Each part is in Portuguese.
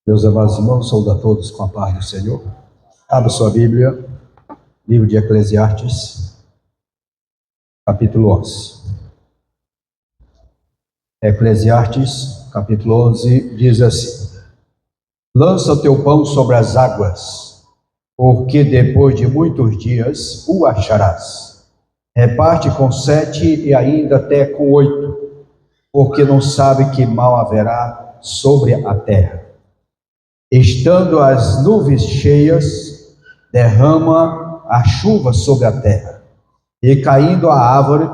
Meus amados irmãos, saúdo a todos com a paz do Senhor. Abra sua Bíblia, livro de Eclesiastes, capítulo 11. Eclesiastes, capítulo 11, diz assim: lança o teu pão sobre as águas, porque depois de muitos dias o acharás. Reparte com 7 e ainda até com 8, porque não sabe que mal haverá sobre a terra. Estando as nuvens cheias, derrama a chuva sobre a terra, e caindo a árvore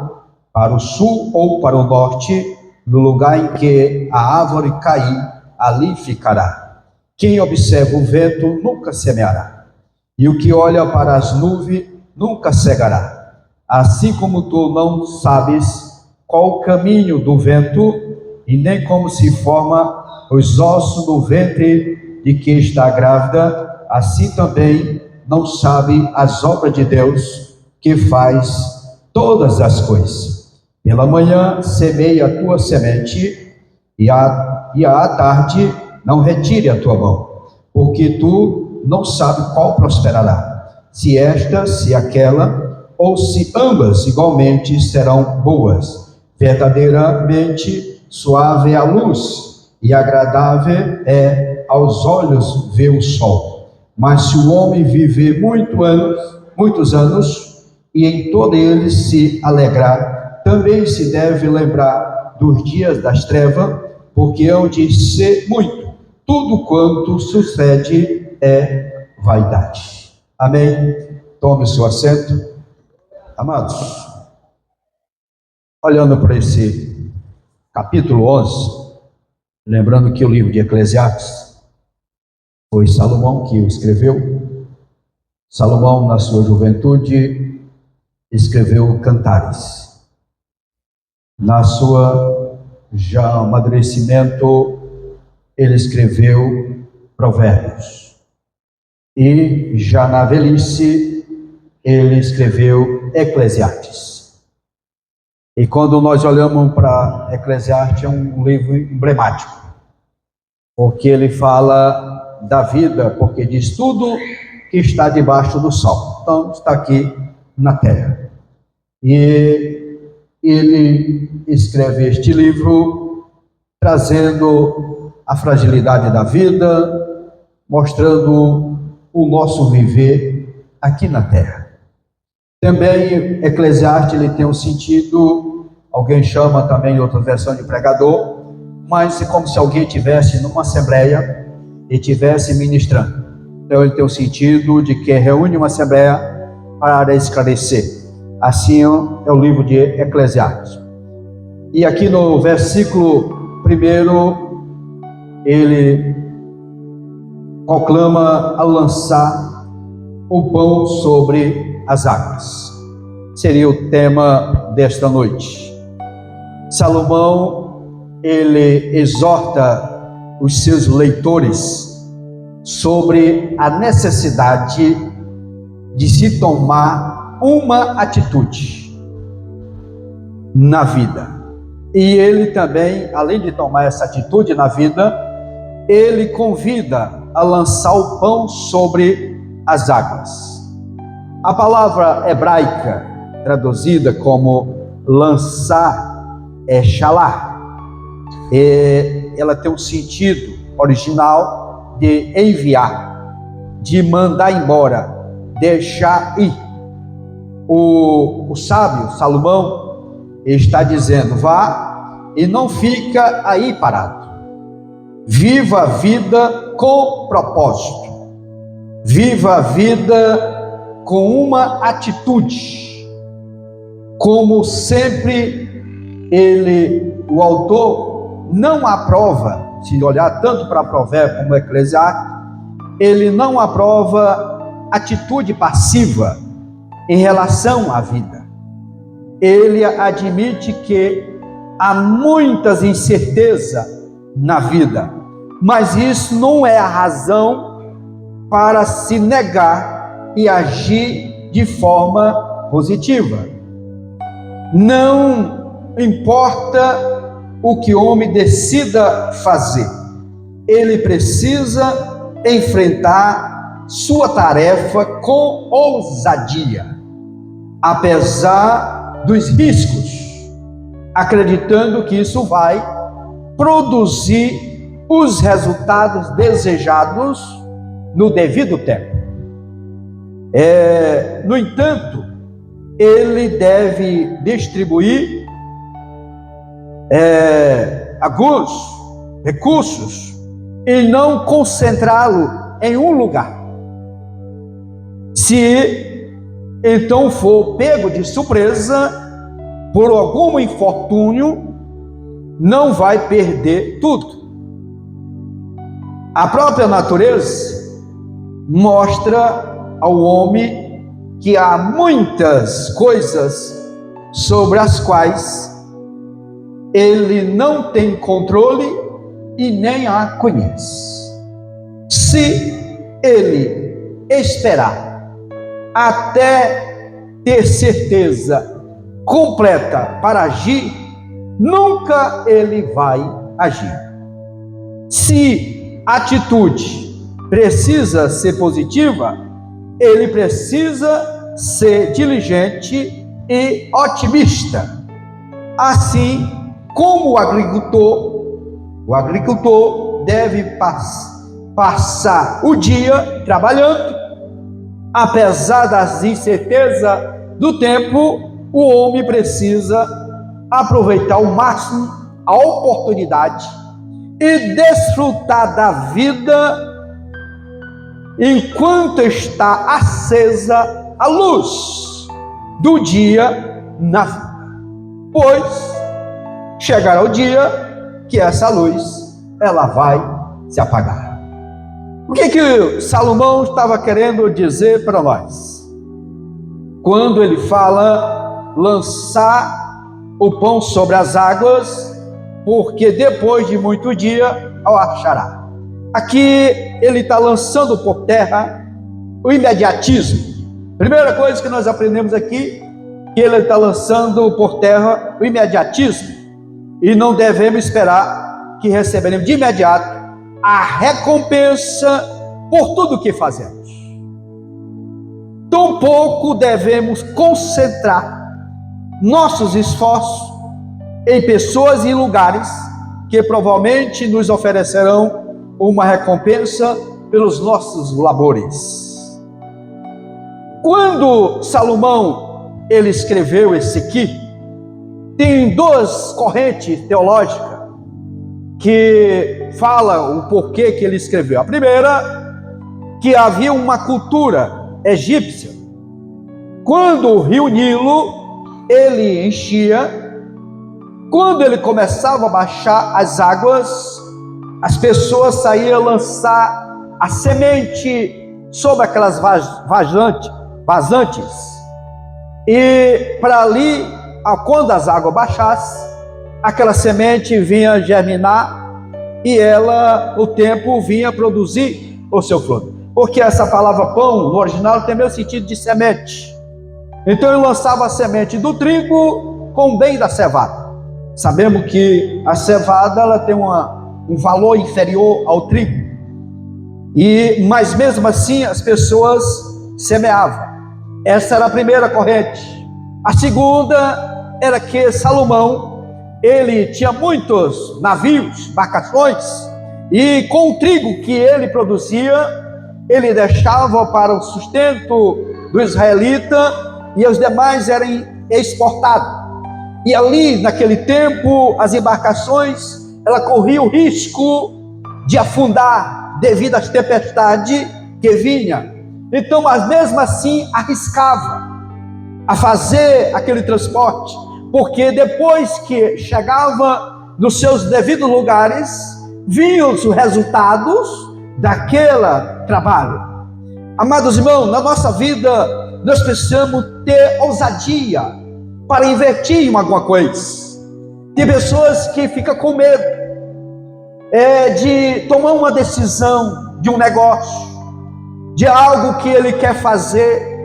para o sul ou para o norte, no lugar em que a árvore cair, ali ficará. Quem observa o vento nunca semeará, e o que olha para as nuvens nunca cegará. Assim como tu não sabes qual o caminho do vento, e nem como se forma os ossos do ventre de que está grávida, assim também não sabe as obras de Deus, que faz todas as coisas. Pela manhã semeia a tua semente, e à tarde não retire a tua mão, porque tu não sabe qual prosperará, se esta, se aquela, ou se ambas igualmente serão boas. Verdadeiramente suave é a luz, e agradável é aos olhos ver o sol. Mas se o homem viver muitos anos, e em todos eles se alegrar, também se deve lembrar dos dias das trevas, porque hão de ser muito. Tudo quanto sucede é vaidade. Amém? Tome o seu assento. Amados, olhando para esse capítulo 11, lembrando que o livro de Eclesiastes foi Salomão que o escreveu. Salomão, na sua juventude, escreveu Cantares. Na sua já amadurecimento, ele escreveu Provérbios. E já na velhice, ele escreveu Eclesiastes. E quando nós olhamos para Eclesiastes, é um livro emblemático, porque ele fala da vida, porque diz tudo que está debaixo do sol. Então, está aqui na terra. E ele escreve este livro trazendo a fragilidade da vida, mostrando o nosso viver aqui na terra. Também, Eclesiastes, ele tem um sentido, alguém chama também em outra versão de pregador, mas é como se alguém estivesse numa assembleia e estivesse ministrando. Então ele tem o sentido de que reúne uma assembleia para esclarecer. Assim é o livro de Eclesiastes. E aqui no versículo 1, ele proclama a lançar o pão sobre as águas. Seria o tema desta noite. Salomão, ele exorta os seus leitores sobre a necessidade de se tomar uma atitude na vida. E ele também, além de tomar essa atitude na vida, ele convida a lançar o pão sobre as águas. A palavra hebraica traduzida como lançar é shalá. Ela tem um sentido original de enviar, de mandar embora, deixar ir. O sábio Salomão está dizendo: vá e não fica aí parado. Viva a vida com propósito. Viva a vida com uma atitude. Como sempre o autor não aprova, se olhar tanto para Provérbios como Eclesiastes, ele não aprova atitude passiva em relação à vida. Ele admite que há muitas incertezas na vida, mas isso não é a razão para se negar e agir de forma positiva. Não importa o que o homem decida fazer, ele precisa enfrentar sua tarefa com ousadia, apesar dos riscos, acreditando que isso vai produzir os resultados desejados no devido tempo. No entanto, ele deve distribuir alguns recursos e não concentrá-lo em um lugar. Se então for pego de surpresa por algum infortúnio, não vai perder tudo. A própria natureza mostra ao homem que há muitas coisas sobre as quais ele não tem controle e nem a conhece. Se ele esperar até ter certeza completa para agir, nunca ele vai agir. Se a atitude precisa ser positiva, ele precisa ser diligente e otimista. Assim como o agricultor deve passar o dia trabalhando, apesar das incertezas do tempo, o homem precisa aproveitar ao máximo a oportunidade e desfrutar da vida enquanto está acesa a luz do dia na vida, pois chegará o dia que essa luz ela vai se apagar. O que Salomão estava querendo dizer para nós quando ele fala lançar o pão sobre as águas, porque depois de muito dia o achará? Aqui ele está lançando por terra o imediatismo. Primeira coisa que nós aprendemos aqui, que ele está lançando por terra o imediatismo, e não devemos esperar que receberemos de imediato a recompensa por tudo que fazemos. Tampouco devemos concentrar nossos esforços em pessoas e lugares que provavelmente nos oferecerão uma recompensa pelos nossos labores. Quando Salomão ele escreveu esse aqui, tem duas correntes teológicas que falam o porquê que ele escreveu. A primeira, que havia uma cultura egípcia. Quando o rio Nilo ele enchia, quando ele começava a baixar as águas, as pessoas saíam a lançar a semente sobre aquelas vazantes. E para ali, quando as águas baixassem, aquela semente vinha germinar e o tempo vinha produzir o seu fruto. Porque essa palavra pão, no original, tem o mesmo sentido de semente. Então ele lançava a semente do trigo com o bem da cevada. Sabemos que a cevada ela tem um valor inferior ao trigo, mas mesmo assim as pessoas semeavam. Essa era a primeira corrente. A segunda era que Salomão ele tinha muitos navios, embarcações, e com o trigo que ele produzia, ele deixava para o sustento do israelita e os demais eram exportados. E ali naquele tempo as embarcações ela corria o risco de afundar devido às tempestades que vinha. Então, mas mesmo assim arriscava a fazer aquele transporte, porque depois que chegava nos seus devidos lugares, vinham os resultados daquele trabalho. Amados irmãos, na nossa vida nós precisamos ter ousadia para investir em alguma coisa. Tem pessoas que ficam com medo de tomar uma decisão de um negócio, de algo que ele quer fazer,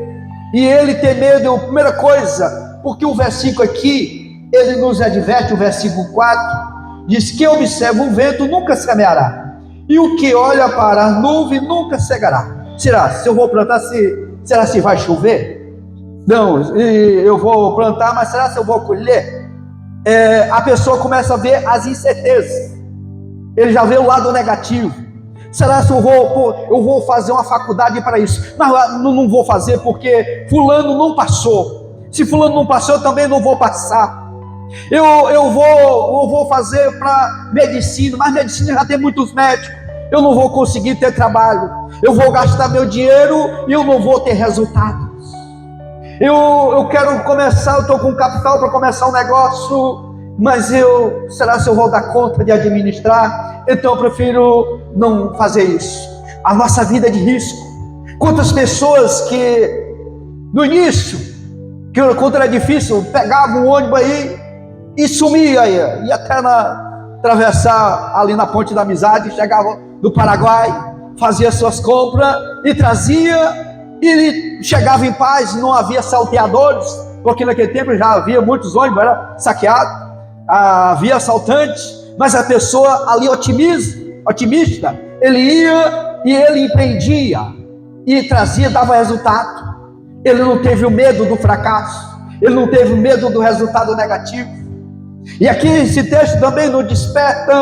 e ele tem medo. A primeira coisa, porque o versículo aqui, ele nos adverte, o versículo 4, diz que observa o vento nunca semeará, E o que olha para a nuvem nunca cegará. Será? Se eu vou plantar, será se vai chover? Não, eu vou plantar, mas será se eu vou colher? A pessoa começa a ver as incertezas. Ele já vê o lado negativo. Será que eu vou fazer uma faculdade para isso? Mas não vou fazer porque fulano não passou. Se fulano não passou, eu também não vou passar. Eu vou fazer para medicina, mas medicina já tem muitos médicos. Eu não vou conseguir ter trabalho. Eu vou gastar meu dinheiro e eu não vou ter resultados. Eu quero começar, eu estou com capital para começar um negócio, mas será se eu vou dar conta de administrar? Então eu prefiro não fazer isso. A nossa vida é de risco. Quantas pessoas que no início, quando era difícil, pegavam um ônibus aí e sumia aí, ia até atravessar ali na Ponte da Amizade, chegava do Paraguai, fazia suas compras e trazia, e chegava em paz, não havia salteadores, porque naquele tempo já havia muitos ônibus, era saqueado, havia assaltantes, mas a pessoa ali otimista, ele ia e ele empreendia, e trazia, dava resultado. Ele não teve o medo do fracasso, ele não teve o medo do resultado negativo. E aqui esse texto também nos desperta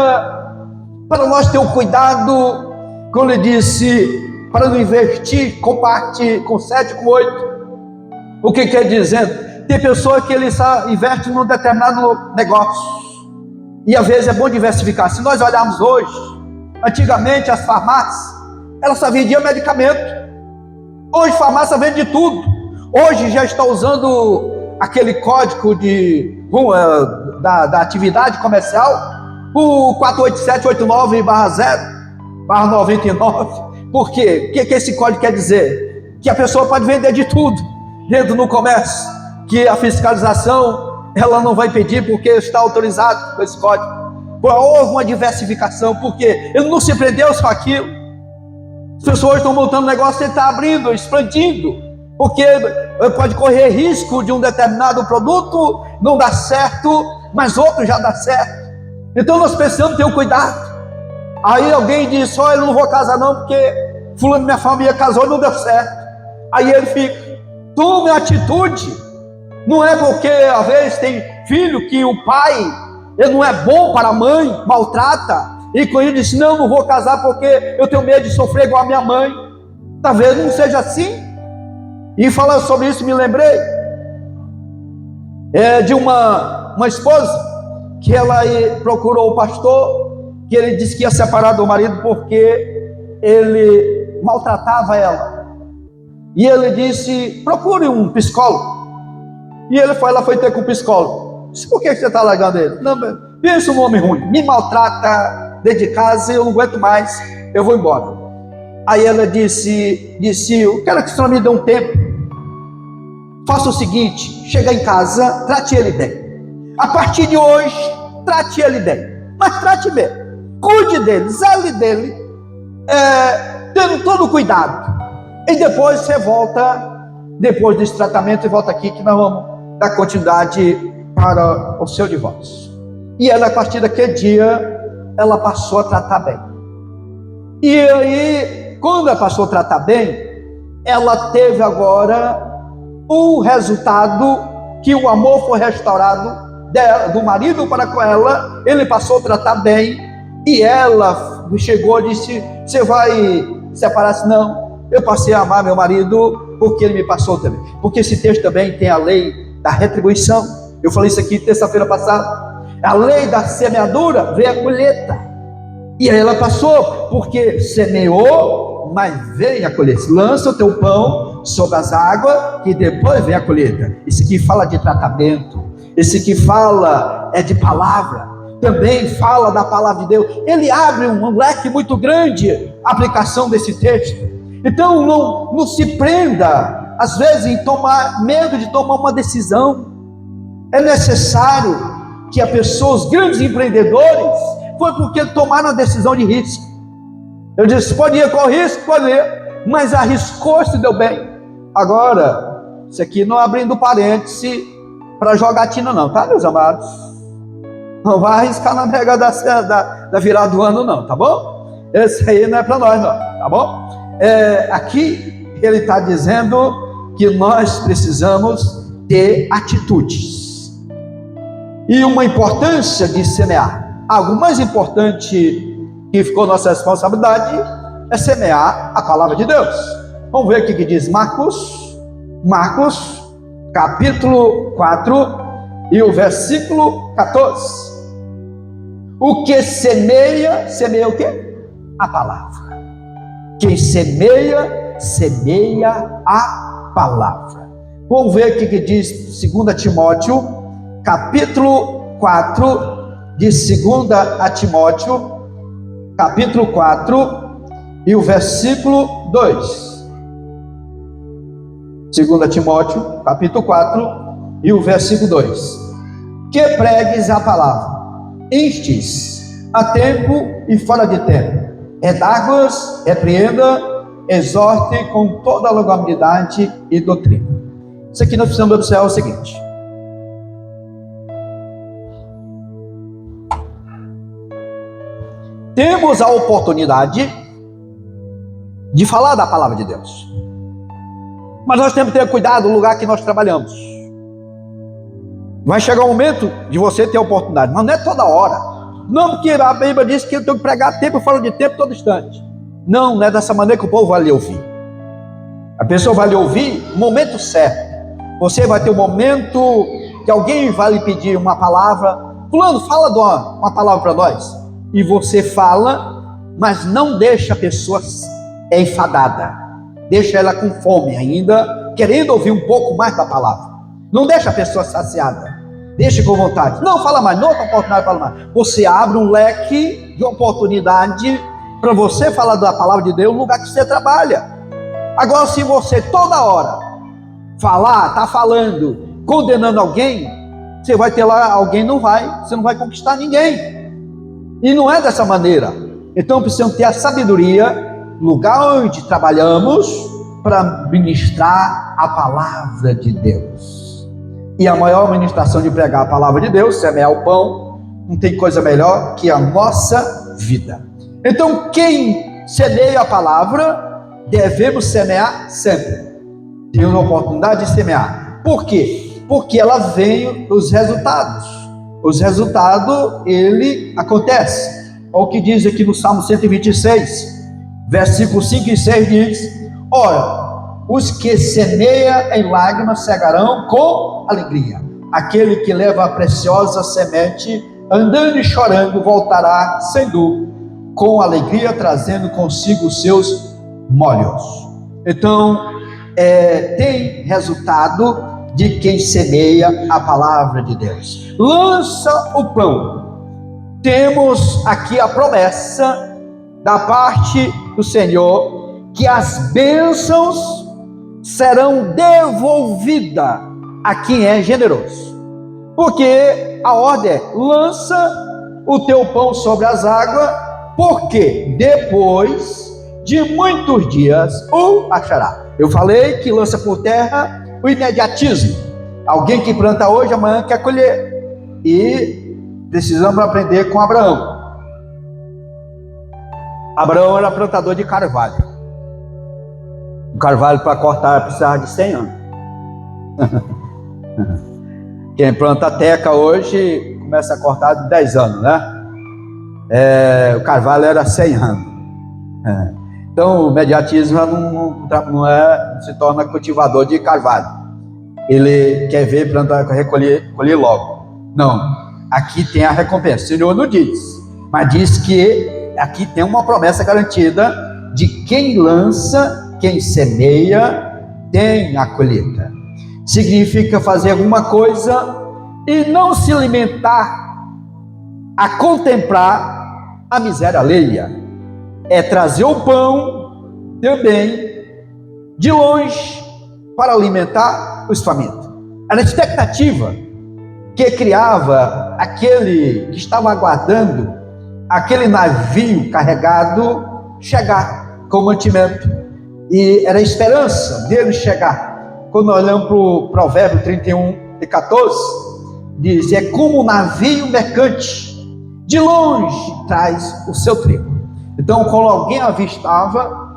para nós ter o cuidado, quando ele disse, para não investir com parte, com 7, com 8. O que quer dizer? Tem pessoa que ele só investe num determinado negócio, e às vezes é bom diversificar. Se nós olharmos hoje, antigamente as farmácias, elas só vendiam medicamento. Hoje a farmácia vende de tudo. Hoje já está usando aquele código da atividade comercial, o 48789/0/99. Por quê? O que esse código quer dizer? Que a pessoa pode vender de tudo dentro do comércio, que a fiscalização ela não vai pedir porque está autorizado com esse código. Houve uma diversificação, porque ele não se prendeu só aquilo. As pessoas estão montando negócio, ele está abrindo, expandindo, porque pode correr risco de um determinado produto não dar certo, mas outro já dá certo. Então nós precisamos ter um cuidado. Aí alguém diz, olha, eu não vou casar não, porque fulano minha família casou e não deu certo. Aí ele fica, tome atitude. Não é porque às vezes tem filho que o pai ele não é bom para a mãe, maltrata, e com ele diz, não vou casar porque eu tenho medo de sofrer igual a minha mãe. Talvez não seja assim. E falando sobre isso, me lembrei de uma esposa que ela procurou o pastor, que ele disse que ia separar do marido porque ele maltratava ela. E ele disse, procure um psicólogo. E ele foi ter com o psicólogo. Disse, por que você está largando ele? Não, pensa um homem ruim, me maltrata dentro de casa, eu não aguento mais, eu vou embora. Aí ela disse, eu quero que o senhor me dê um tempo. Faça o seguinte, chega em casa, trate ele bem. A partir de hoje, trate ele bem. Mas trate bem. Cuide dele, zele dele, tendo todo o cuidado. E depois você volta, depois desse tratamento, e volta aqui que nós vamos dar continuidade para o seu divórcio. E ela, a partir daquele dia, ela passou a tratar bem. E aí, quando ela passou a tratar bem, ela teve agora o resultado que o amor foi restaurado do marido para com ela. Ele passou a tratar bem, e ela chegou e disse, você vai separar-se? Não, eu passei a amar meu marido porque ele me passou também. Porque esse texto também tem a lei da retribuição. Eu falei isso aqui terça-feira passada. A lei da semeadura veio a colheita. E aí ela passou, porque semeou, mas veio a colheita. Lança o teu pão sobre as águas, que depois vem a colheita. Esse aqui fala de tratamento. Esse aqui fala de palavra. Também fala da palavra de Deus. Ele abre um leque muito grande, a aplicação desse texto. Então não se prenda, às vezes, em tomar medo de tomar uma decisão. É necessário que os grandes empreendedores, foi porque tomaram a decisão de risco. Eu disse, pode ir com risco, pode ir, mas arriscou, se deu bem. Agora, isso aqui não abrindo parêntese para jogatina não, tá, meus amados? Não vai arriscar na mega da virada do ano não, tá bom? Esse aí não é para nós, não, tá bom? Aqui ele está dizendo que nós precisamos ter atitudes e uma importância de semear. Algo mais importante que ficou nossa responsabilidade é semear a palavra de Deus. Vamos ver o que diz Marcos, capítulo 4 e o versículo 14. O que semeia o quê? A palavra. Quem semeia, semeia a palavra. Vamos ver o que diz 2 Timóteo, capítulo 4, de 2 a Timóteo, capítulo 4 e o versículo 2. 2 Timóteo, capítulo 4 e o versículo 2. Que pregues a palavra, instes a tempo e fora de tempo, redarguas, repreenda, exorte com toda longanimidade e doutrina. Isso aqui nós precisamos observar o seguinte: temos a oportunidade de falar da palavra de Deus, mas nós temos que ter cuidado no lugar que nós trabalhamos. Vai chegar um momento de você ter a oportunidade, mas não é toda hora. Não, porque a Bíblia diz que eu tenho que pregar tempo fora de tempo, todo instante. Não é dessa maneira que o povo vai lhe ouvir. A pessoa vai lhe ouvir no momento certo. Você vai ter um momento que alguém vai lhe pedir uma palavra. Fulano, fala uma palavra para nós. E você fala, mas não deixa a pessoa enfadada. Deixa ela com fome ainda, querendo ouvir um pouco mais da palavra. Não deixa a pessoa saciada. Deixa com vontade. Não, fala mais. Noutra oportunidade, fala mais. Você abre um leque de oportunidade para você falar da palavra de Deus no lugar que você trabalha. Agora, se você toda hora está falando, condenando alguém, você vai ter lá, você não vai conquistar ninguém. E não é dessa maneira. Então precisamos ter a sabedoria no lugar onde trabalhamos para ministrar a palavra de Deus. E a maior ministração de pregar a palavra de Deus, semear o pão, não tem coisa melhor que a nossa vida. Então quem semeia a palavra, devemos semear sempre. Tem uma oportunidade de semear. Por quê? Porque ela vem os resultados. Os resultados, ele acontece. Olha o que diz aqui no Salmo 126, versículos 5 e 6 diz: ora, os que semeia em lágrimas cegarão com alegria. Aquele que leva a preciosa semente, andando e chorando, voltará sem dúvida, com alegria, trazendo consigo os seus molhos. Então, tem resultado de quem semeia a palavra de Deus. Lança o pão. Temos aqui a promessa da parte do Senhor que as bênçãos serão devolvidas a quem é generoso. Porque a ordem é: lança o teu pão sobre as águas, porque depois de muitos dias o achará. Eu falei que lança por terra o imediatismo. Alguém que planta hoje, amanhã quer colher. E precisamos aprender com Abraão. Abraão era plantador de carvalho. O carvalho para cortar precisava de 100 anos. Quem planta teca hoje começa a cortar de 10 anos, né? O carvalho era 100 anos. Então o mediatismo não se torna cultivador de carvalho. Ele quer ver, plantar, recolher logo. Não, aqui tem a recompensa. O Senhor não diz, mas diz que aqui tem uma promessa garantida de quem lança, quem semeia, tem a colheita. Significa fazer alguma coisa e não se limitar a contemplar a miséria alheia. É trazer o pão também de longe para alimentar os famintos. Era a expectativa que criava aquele que estava aguardando aquele navio carregado chegar com mantimento. E era a esperança dele chegar. Quando olhamos para o Provérbio 31 e 14, diz: é como um navio mercante, de longe traz o seu trigo. Então, quando alguém avistava,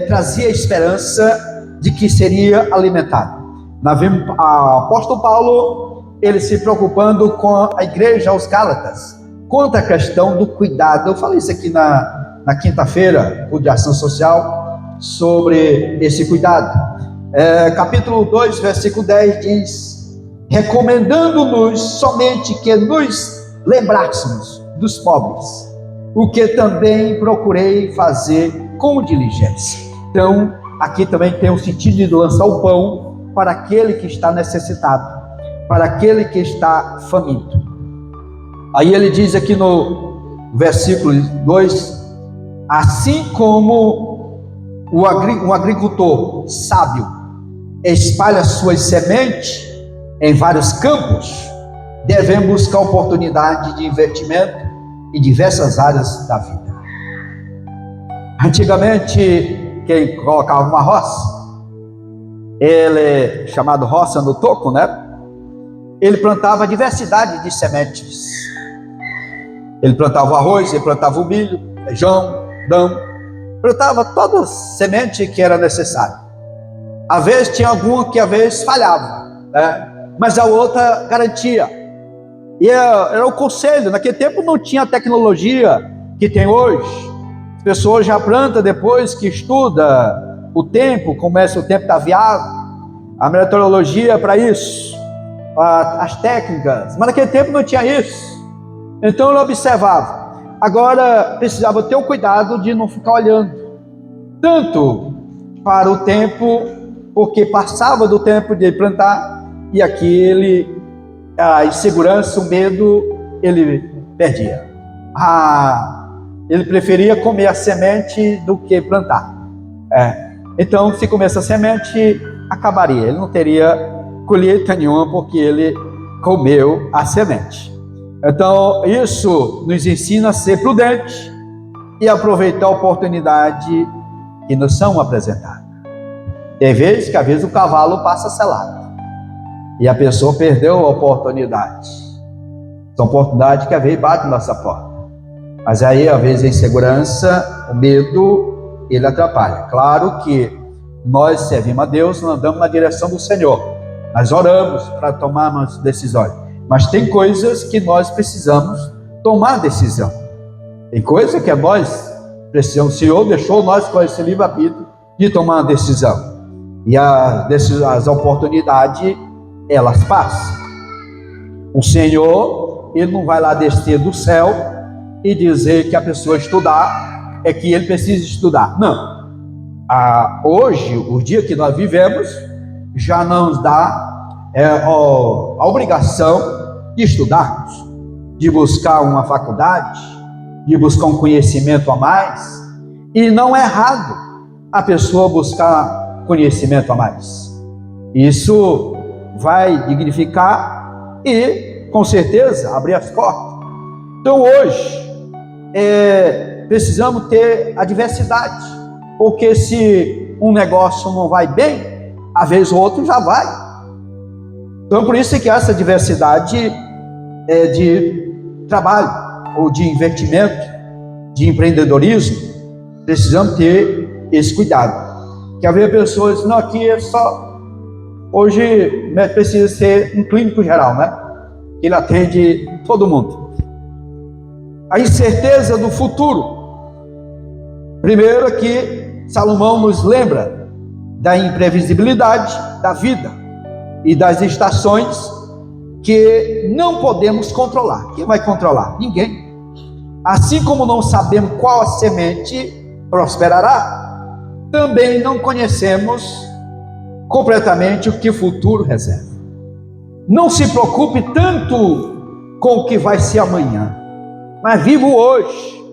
trazia a esperança de que seria alimentado. Nós vimos o apóstolo Paulo, ele se preocupando com a igreja aos Gálatas, quanto à questão do cuidado. Eu falei isso aqui na quinta-feira, o de ação social, sobre esse cuidado. Capítulo 2, versículo 10 diz: recomendando-nos somente que nos lembrássemos dos pobres, o que também procurei fazer com diligência. Então, aqui também tem o sentido de lançar o pão para aquele que está necessitado, para aquele que está faminto. Aí ele diz aqui no versículo 2: assim como um agricultor sábio espalha suas sementes em vários campos, devemos buscar oportunidade de investimento em diversas áreas da vida. Antigamente, quem colocava uma roça, ele chamado roça no toco, né? Ele plantava diversidade de sementes. Ele plantava o arroz, ele plantava o milho, feijão, grão, plantava todas as sementes que era necessário. Às vezes tinha alguma que às vezes falhava, né? Mas a outra garantia. E era o conselho. Naquele tempo não tinha a tecnologia que tem hoje. As pessoas já plantam depois que estuda o tempo, começa o tempo da viagem, a meteorologia para isso, as técnicas. Mas naquele tempo não tinha isso. Então ele observava. Agora precisava ter o cuidado de não ficar olhando tanto para o tempo, porque passava do tempo de plantar e a insegurança, o medo, ele perdia. Ele preferia comer a semente do que plantar. Então, se comesse a semente, acabaria. Ele não teria colheita nenhuma porque ele comeu a semente. Então, isso nos ensina a ser prudente e aproveitar a oportunidade que nos são apresentadas. Tem vezes que, às vezes, o cavalo passa selado e a pessoa perdeu a oportunidade. Essa oportunidade que, às vezes, bate na nossa porta. Mas aí, às vezes, a insegurança, o medo, ele atrapalha. Claro que nós servimos a Deus, nós andamos na direção do Senhor. Nós oramos para tomarmos decisões. Mas tem coisas que nós precisamos tomar decisão. Tem coisas que nós precisamos. O Senhor deixou nós com esse livre-arbítrio de tomar uma decisão. E as oportunidades, elas passam. O Senhor, Ele não vai lá descer do céu e dizer que a pessoa estudar é que ele precisa estudar. Não. Hoje, o dia que nós vivemos, já nos dá a obrigação de estudarmos, de buscar uma faculdade, de buscar um conhecimento a mais. E não é errado a pessoa buscar conhecimento a mais. Isso vai dignificar e, com certeza, abrir as portas. Então, hoje, precisamos ter a diversidade, porque se um negócio não vai bem, às vezes o outro já vai. Então, por isso que essa diversidade de trabalho, ou de investimento, de empreendedorismo, precisamos ter esse cuidado. Que haver pessoas, não, aqui é só, hoje precisa ser um clínico geral, né? Ele atende todo mundo. A incerteza do futuro. Primeiro aqui, Salomão nos lembra da imprevisibilidade da vida e das estações que não podemos controlar. Quem vai controlar? Ninguém. Assim como não sabemos qual a semente prosperará, também não conhecemos completamente o que o futuro reserva. Não se preocupe tanto com o que vai ser amanhã, mas viva o hoje.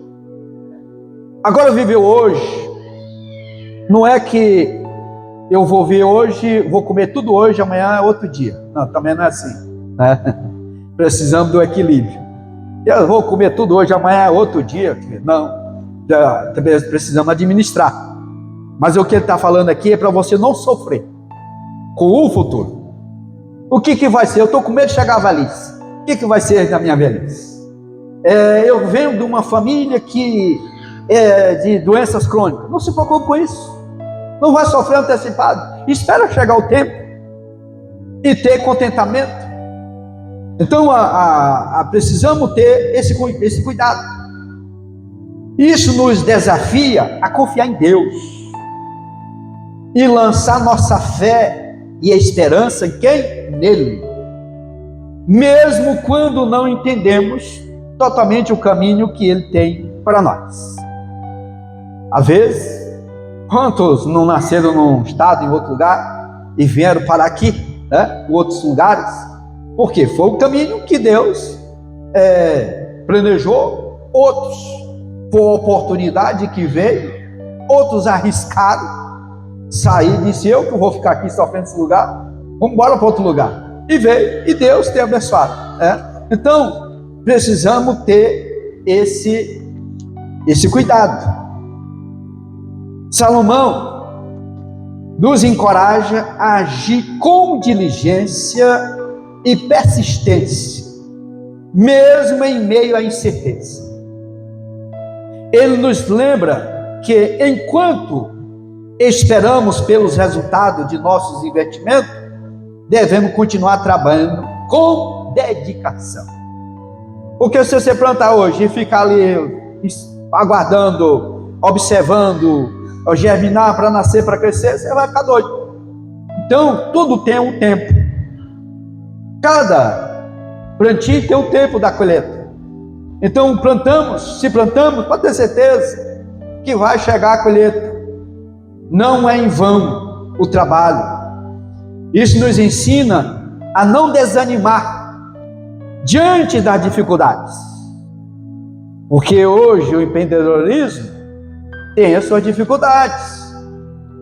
Agora, viver hoje não é que eu vou ver hoje, vou comer tudo hoje, amanhã é outro dia. Não, também não é assim, né? Precisamos do equilíbrio. Eu vou comer tudo hoje, amanhã é outro dia. Não, precisamos administrar. Mas o que ele está falando aqui é para você não sofrer com o futuro. O que vai ser? Eu estou com medo de chegar à velhice. O que vai ser da minha velhice? Eu venho de uma família que de doenças crônicas. Não se preocupe com isso. Não vai sofrer antecipado. Espera chegar o tempo e ter contentamento. Então, precisamos ter esse cuidado. Isso nos desafia a confiar em Deus e lançar nossa fé e a esperança em quem? Nele. Mesmo quando não entendemos totalmente o caminho que Ele tem para nós. Às vezes, quantos não nasceram num estado, em outro lugar, e vieram para aqui, né, em outros lugares? Porque foi o caminho que Deus planejou. Outros, foi a oportunidade que veio. Outros arriscaram sair e disse: eu que vou ficar aqui sofrendo nesse lugar, vamos embora para outro lugar. E veio, e Deus tem abençoado. Então, precisamos ter esse cuidado. Salomão nos encoraja a agir com diligência e persistência, mesmo em meio à incerteza. Ele nos lembra que enquanto esperamos pelos resultados de nossos investimentos, devemos continuar trabalhando com dedicação. Porque se você plantar hoje e ficar ali aguardando, observando, germinar para nascer, para crescer, você vai ficar doido. Então, tudo tem um tempo. Cada plantio tem o tempo da colheita. Então, se plantamos, pode ter certeza que vai chegar a colheita. Não é em vão o trabalho. Isso nos ensina a não desanimar diante das dificuldades. Porque hoje o empreendedorismo tem as suas dificuldades,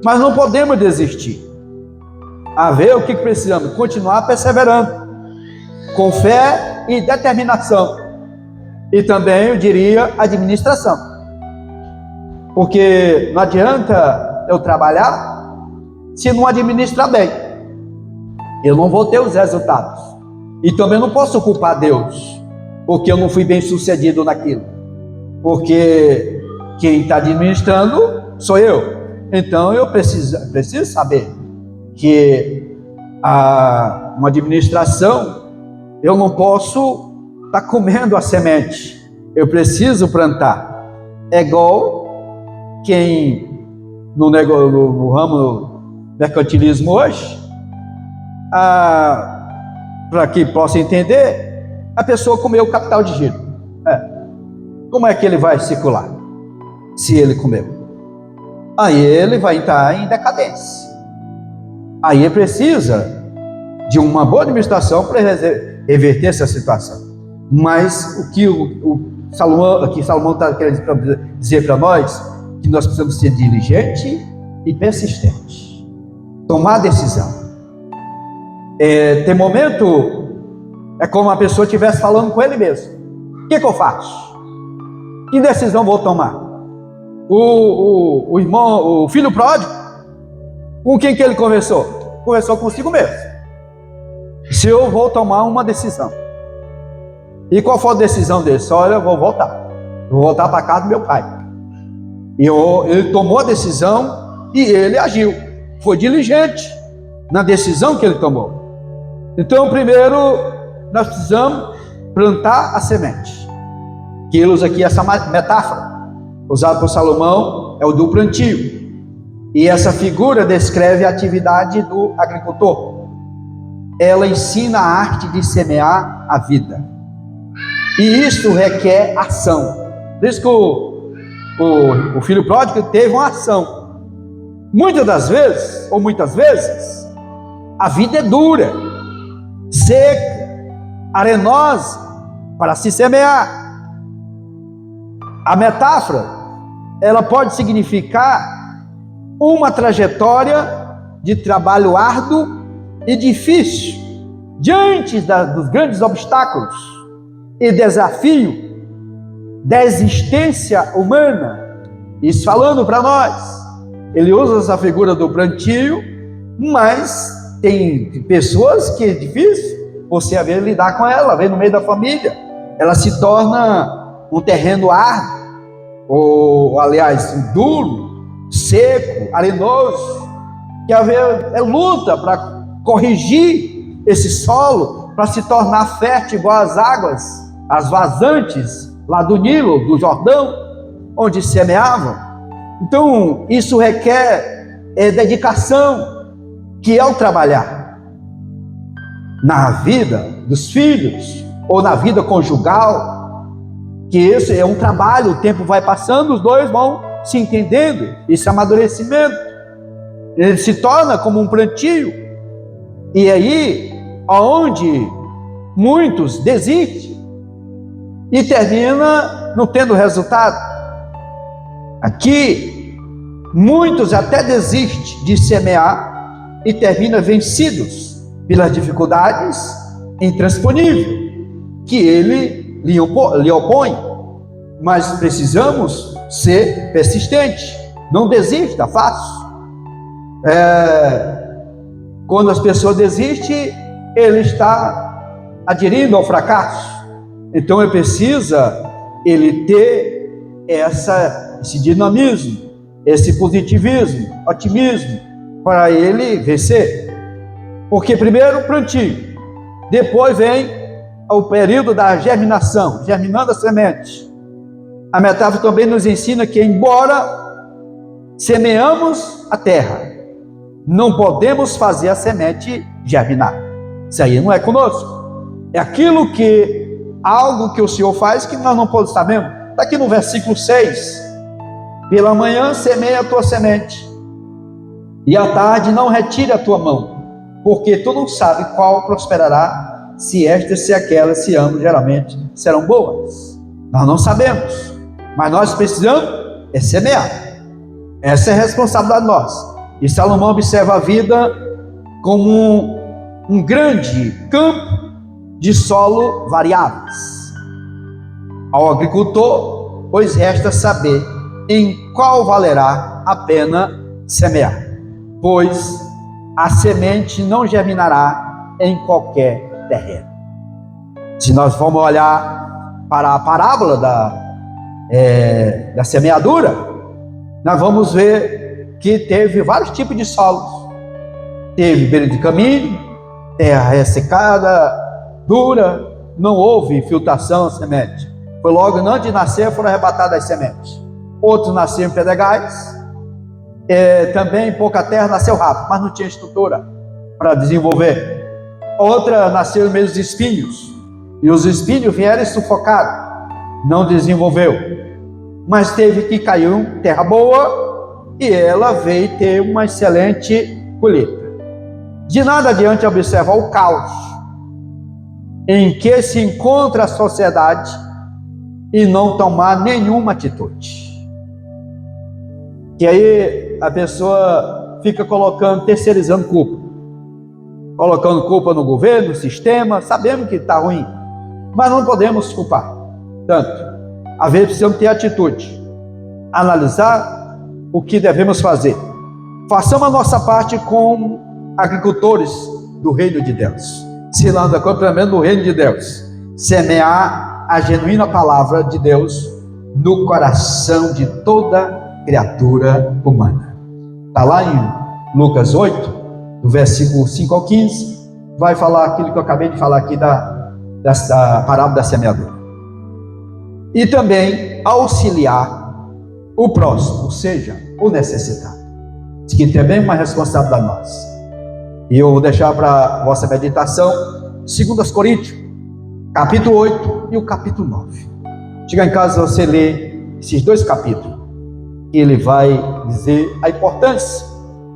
mas não podemos desistir. A ver o que precisamos? Continuar perseverando, com fé e determinação. E também, eu diria, administração. Porque não adianta eu trabalhar se não administrar bem. Eu não vou ter os resultados. E também não posso culpar Deus, porque eu não fui bem sucedido naquilo. Porque quem está administrando sou eu. Então eu preciso saber que uma administração, eu não posso estar comendo a semente. Eu preciso plantar. É igual quem no ramo do mercantilismo hoje, para que possa entender, a pessoa comeu o capital de giro. Como é que ele vai circular? Se ele comeu, aí ele vai entrar em decadência. Aí ele precisa de uma boa administração para reverter essa situação. Mas o que Salomão está querendo dizer para nós, que nós precisamos ser diligente e persistente, tomar decisão. Tem momento, é como a pessoa estivesse falando com ele mesmo: o que eu faço? Que decisão vou tomar? O filho pródigo, com quem que ele conversou? Conversou consigo mesmo. Se eu vou tomar uma decisão. E qual foi a decisão dele? Olha, eu vou voltar. Eu vou voltar para casa do meu pai. E ele tomou a decisão e ele agiu. Foi diligente na decisão que ele tomou. Então, primeiro, nós precisamos plantar a semente. Que ele usa aqui essa metáfora usado por Salomão, é o do plantio. E essa figura descreve a atividade do agricultor. Ela ensina a arte de semear a vida. E isso requer ação. Por isso que o filho pródigo teve uma ação. Muitas vezes, a vida é dura, seca, arenosa, para se semear. A metáfora, ela pode significar uma trajetória de trabalho árduo e difícil, diante dos grandes obstáculos e desafio da existência humana. Isso falando para nós. Ele usa essa figura do plantio, mas tem pessoas que é difícil você lidar com ela, vem no meio da família, ela se torna um terreno árduo, ou aliás, duro, seco, arenoso, que é luta para corrigir esse solo, para se tornar fértil igual às águas, as vazantes lá do Nilo, do Jordão, onde semeavam. Então, isso requer dedicação, que é o trabalhar na vida dos filhos, ou na vida conjugal, que esse é um trabalho, o tempo vai passando, os dois vão se entendendo, esse amadurecimento, ele se torna como um plantio, e aí, onde muitos desistem, e termina não tendo resultado. Aqui, muitos até desistem de semear, e terminam vencidos pelas dificuldades intransponíveis, que ele lhe opõe, mas precisamos ser persistentes, não desista fácil. Quando as pessoas desistem, ele está aderindo ao fracasso. Então ele precisa ter esse dinamismo, esse positivismo, otimismo, para ele vencer. Porque primeiro o plantio, depois vem o período da germinação, germinando a semente. A metáfora também nos ensina que, embora semeamos a terra, não podemos fazer a semente germinar. Isso aí não é conosco. É algo que o Senhor faz que nós não podemos saber. Está aqui no versículo 6. Pela manhã semeia a tua semente, e à tarde não retire a tua mão, porque tu não sabe qual prosperará, se estas, se aquelas, se ambas, geralmente serão boas. Nós não sabemos, mas nós precisamos semear. Essa é a responsabilidade nossa. E Salomão observa a vida como um grande campo de solo variáveis. Ao agricultor, pois resta saber em qual valerá a pena semear, pois a semente não germinará em qualquer terreno. Se nós formos olhar para a parábola da semeadura, nós vamos ver que teve vários tipos de solos. Teve beira de caminho, terra ressecada, dura, não houve infiltração da semente. Foi logo antes de nascer, foram arrebatadas as sementes. Outros nasceram em pedregais, também pouca terra, nasceu rápido, mas não tinha estrutura para desenvolver. Outra nasceu no meio dos espinhos, e os espinhos vieram sufocar, não desenvolveu. Mas teve que cair em terra boa, e ela veio ter uma excelente colheita. De nada adianta observar o caos em que se encontra a sociedade e não tomar nenhuma atitude. Que aí a pessoa fica terceirizando culpa, colocando culpa no governo, no sistema. Sabemos que está ruim, mas não podemos culpar tanto. Às vezes precisamos ter atitude, analisar o que devemos fazer. Façamos a nossa parte como agricultores do reino de Deus, selando a complemento do reino de Deus, semear a genuína palavra de Deus no coração de toda criatura humana. Está lá em Lucas 8, do versículo 5 ao 15, vai falar aquilo que eu acabei de falar aqui da parábola da semeadura. E também auxiliar o próximo, ou seja, o necessitado. Isso que também é uma responsabilidade nossa. E eu vou deixar para a vossa meditação 2 Coríntios, capítulo 8 e o capítulo 9. Chega em casa, você lê esses dois capítulos, e ele vai dizer a importância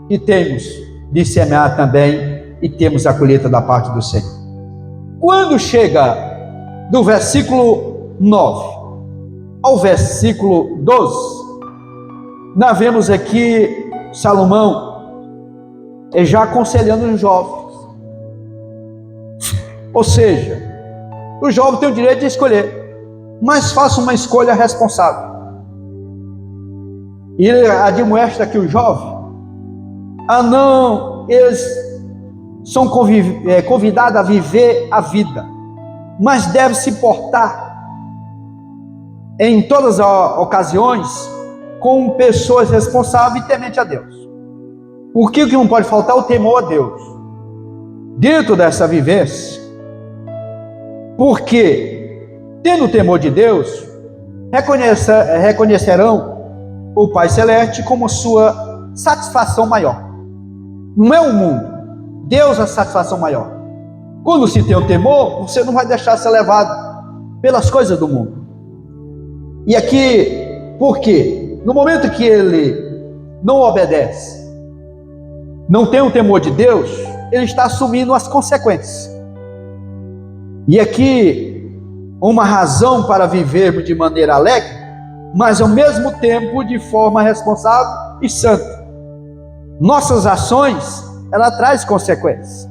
que temos de semear também, e temos a colheita da parte do Senhor. Quando chega do versículo 9 ao versículo 12, nós vemos aqui Salomão já aconselhando os jovens. Ou seja, o jovem tem o direito de escolher, mas faça uma escolha responsável. E ele admoesta aqui o jovem eles são convidados a viver a vida, mas devem se portar em todas as ocasiões com pessoas responsáveis e tementes a Deus. Por que não pode faltar? O temor a Deus dentro dessa vivência, porque tendo o temor de Deus, reconhecerão o Pai Celeste como sua satisfação maior. Não é o mundo, Deus é a satisfação maior. Quando se tem o temor, você não vai deixar ser levado pelas coisas do mundo. E aqui, por quê? No momento que ele não obedece, não tem o temor de Deus, ele está assumindo as consequências. E aqui, uma razão para vivermos de maneira alegre, mas ao mesmo tempo de forma responsável e santa. Nossas ações, ela traz consequências.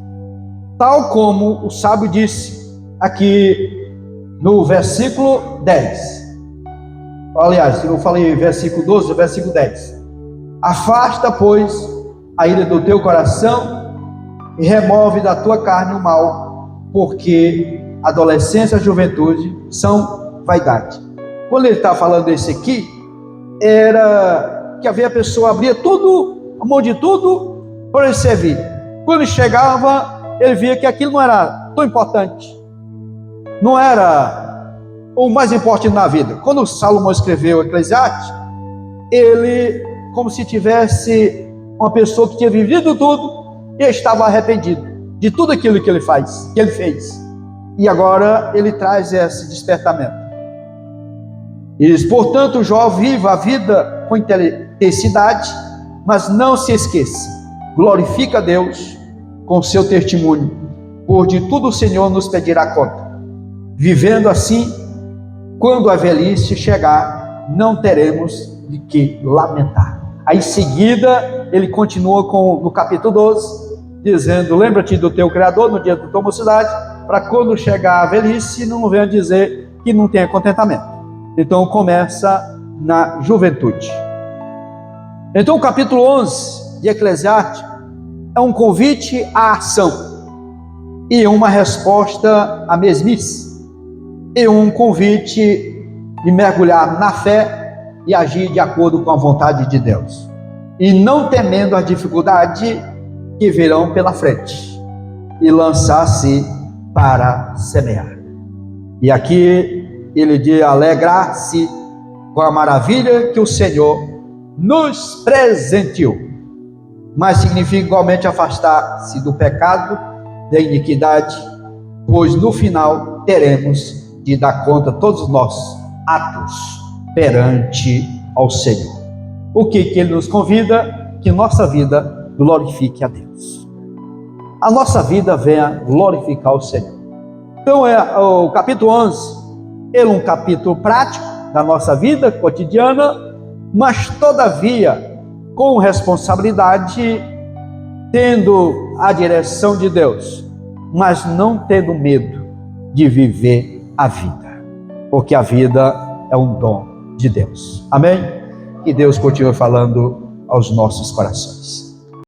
Tal como o sábio disse aqui no versículo 10. Aliás, eu falei versículo 12, versículo 10. Afasta, pois, a ira do teu coração e remove da tua carne o mal, porque adolescência e juventude são vaidade. Quando ele está falando isso aqui, era que havia a pessoa abria tudo, a mão de tudo, para ele servir. Quando ele chegava, ele via que aquilo não era tão importante, não era o mais importante na vida. Quando Salomão escreveu Eclesiastes, ele, como se tivesse uma pessoa que tinha vivido tudo e estava arrependido de tudo aquilo que ele fez. E agora ele traz esse despertamento. Ele diz: portanto, Jó, viva a vida com intensidade, mas não se esqueça, glorifica a Deus com seu testemunho, por de tudo o Senhor nos pedirá conta. Vivendo assim, quando a velhice chegar, não teremos de que lamentar. Aí em seguida, ele continua no capítulo 12, dizendo: lembra-te do teu Criador no dia da tua mocidade, para quando chegar a velhice, não venha dizer que não tenha contentamento. Então começa na juventude. Então o capítulo 11 de Eclesiastes é um convite à ação e uma resposta à mesmice, e um convite de mergulhar na fé e agir de acordo com a vontade de Deus, e não temendo as dificuldades que virão pela frente, e lançar-se para semear. E aqui ele diz: alegrar-se com a maravilha que o Senhor nos presenteou. Mas significa igualmente afastar-se do pecado, da iniquidade, pois no final teremos de dar conta todos os nossos atos perante ao Senhor. O que ele nos convida? Que nossa vida glorifique a Deus. A nossa vida venha glorificar o Senhor. Então o capítulo 11, ele é um capítulo prático da nossa vida cotidiana, mas todavia com responsabilidade, tendo a direção de Deus, mas não tendo medo de viver a vida, porque a vida é um dom de Deus. Amém? Que Deus continue falando aos nossos corações.